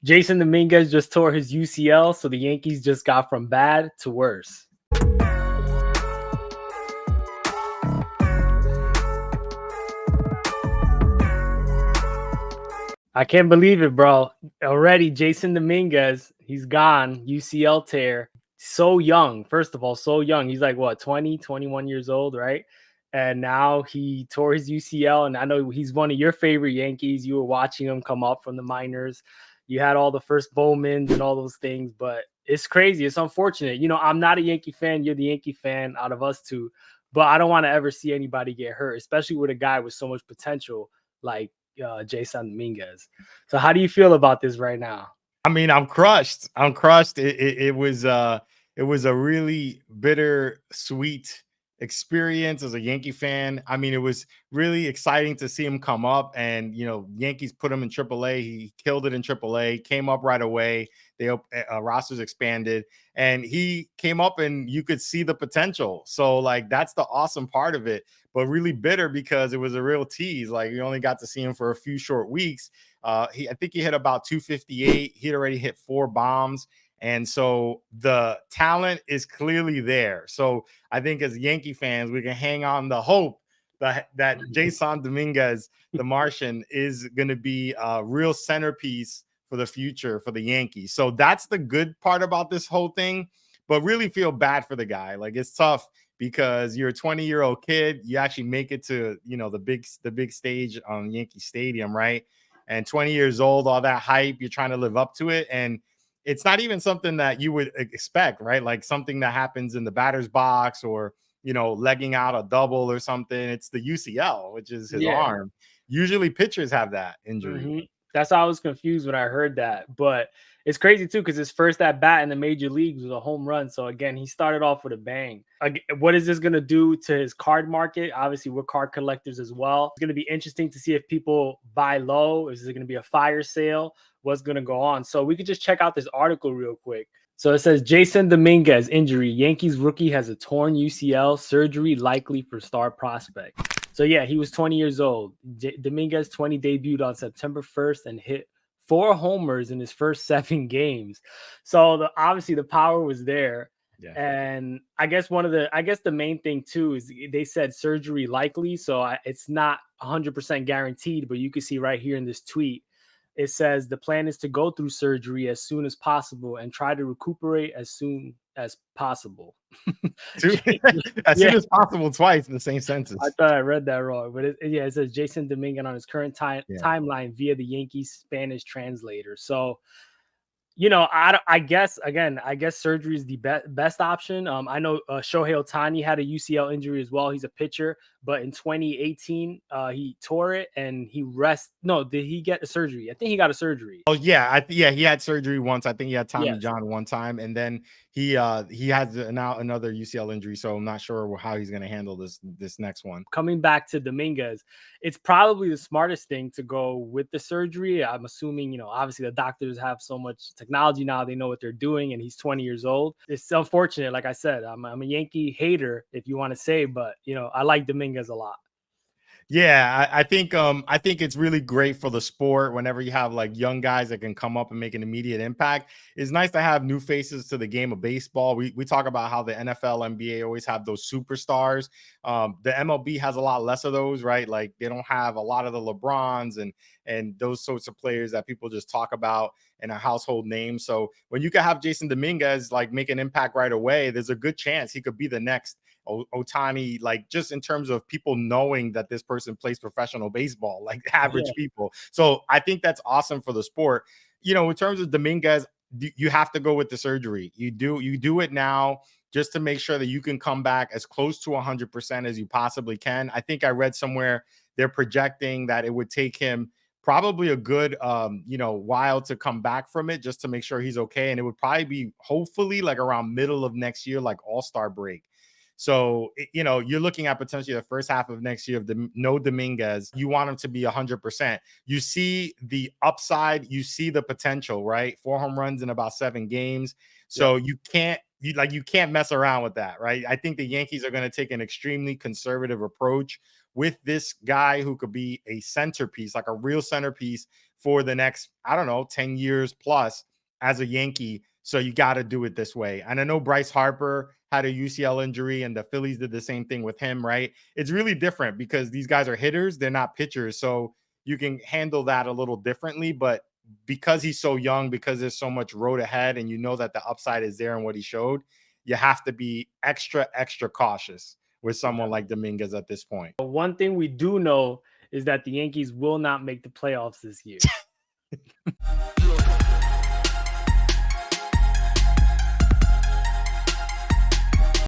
Jasson Dominguez just tore his UCL, so the Yankees just got from bad to worse. I can't believe it, bro. Already, Jasson Dominguez, he's gone. UCL tear. So young. First of all, so young. He's like, what, 20, 21 years old, right? And now he tore his UCL. And I know he's one of your favorite Yankees. You were watching him come up from the minors. You had all the first Bowmans and all those things, but it's crazy. It's unfortunate. You know, I'm not a Yankee fan. You're the Yankee fan out of us two, but I don't want to ever see anybody get hurt, especially with a guy with so much potential like Jasson Dominguez. So how do you feel about this right now? I mean, I'm crushed. I'm crushed. It was a really bitter sweet experience as a Yankee fan. I mean, it was really exciting to see him come up, and Yankees put him in AAA. He killed it in AAA, came up right away. They rosters expanded, and he came up, and you could see the potential. So like that's the awesome part of it, but really bitter because it was a real tease. Like you only got to see him for a few short weeks. I think he hit about 258. He'd already hit 4 bombs. And so the talent is clearly there. So I think as Yankee fans, we can hang on the hope that Jasson Dominguez, the Martian, is going to be a real centerpiece for the future for the Yankees. So that's the good part about this whole thing, but really feel bad for the guy. Like it's tough because you're a 20-year-old kid. You actually make it to, the big stage on Yankee Stadium, right? And 20 years old, all that hype, you're trying to live up to it. And it's not even something that you would expect, right? Like something that happens in the batter's box or, legging out a double or something. It's the UCL, which is his Yeah. arm. Usually pitchers have that injury. Mm-hmm. That's why I was confused when I heard that. But it's crazy too, because his first at bat in the major leagues was a home run. So again, he started off with a bang. What is this going to do to his card market? Obviously, we're card collectors as well. It's going to be interesting to see if people buy low. Is it going to be a fire sale? What's going to go on? So we could just check out this article real quick. So it says Jasson Dominguez injury. Yankees rookie has a torn UCL, surgery likely for star prospect. So yeah, he was 20 years old. Dominguez 20 debuted on September 1st and hit 4 homers in his first 7 games. So obviously the power was there. Yeah. And I guess the main thing too is they said surgery likely. So it's not 100% guaranteed, but you can see right here in this tweet, it says the plan is to go through surgery as soon as possible and try to recuperate as soon as possible. As soon as possible, twice in the same sentence. I thought I read that wrong, but it says Jasson Dominguez on his current timeline via the Yankees Spanish translator. So, I guess surgery is the best option. I know Shohei Ohtani had a UCL injury as well. He's a pitcher, but in 2018, he tore it and he No, did he get a surgery? I think he got a surgery. Oh yeah, he had surgery once. I think he had Tommy Yes. John one time, and then he has now another UCL injury. So I'm not sure how he's going to handle this next one. Coming back to Dominguez, it's probably the smartest thing to go with the surgery. I'm assuming, obviously the doctors have so much technology now, they know what they're doing, and he's 20 years old. It's unfortunate. Like I said, I'm a Yankee hater, if you want to say, but I like Dominguez a lot. Yeah, I think it's really great for the sport whenever you have like young guys that can come up and make an immediate impact. It's nice to have new faces to the game of baseball. We talk about how the NFL, NBA always have those superstars. The MLB has a lot less of those, right? Like they don't have a lot of the LeBrons and those sorts of players that people just talk about and a household name. So when you can have Jasson Dominguez like make an impact right away, there's a good chance he could be the next Ohtani, like just in terms of people knowing that this person plays professional baseball, like average people. So I think that's awesome for the sport. In terms of Dominguez, you have to go with the surgery. You do it now just to make sure that you can come back as close to 100% as you possibly can. I think I read somewhere they're projecting that it would take him probably a good while to come back from it just to make sure he's okay. And it would probably be hopefully like around middle of next year, like All-Star break. So, you're looking at potentially the first half of next year of no Dominguez. You want him to be 100%. You see the upside, you see the potential, right? 4 home runs in about 7 games. So you can't mess around with that, right? I think the Yankees are going to take an extremely conservative approach with this guy who could be a centerpiece, like a real centerpiece for the next, I don't know, 10 years plus as a Yankee. So you got to do it this way. And I know Bryce Harper had a UCL injury and the Phillies did the same thing with him, right? It's really different because these guys are hitters, they're not pitchers. So you can handle that a little differently. But because he's so young, because there's so much road ahead and you know that the upside is there and what he showed, you have to be extra, extra cautious with someone like Dominguez at this point. One thing we do know is that the Yankees will not make the playoffs this year.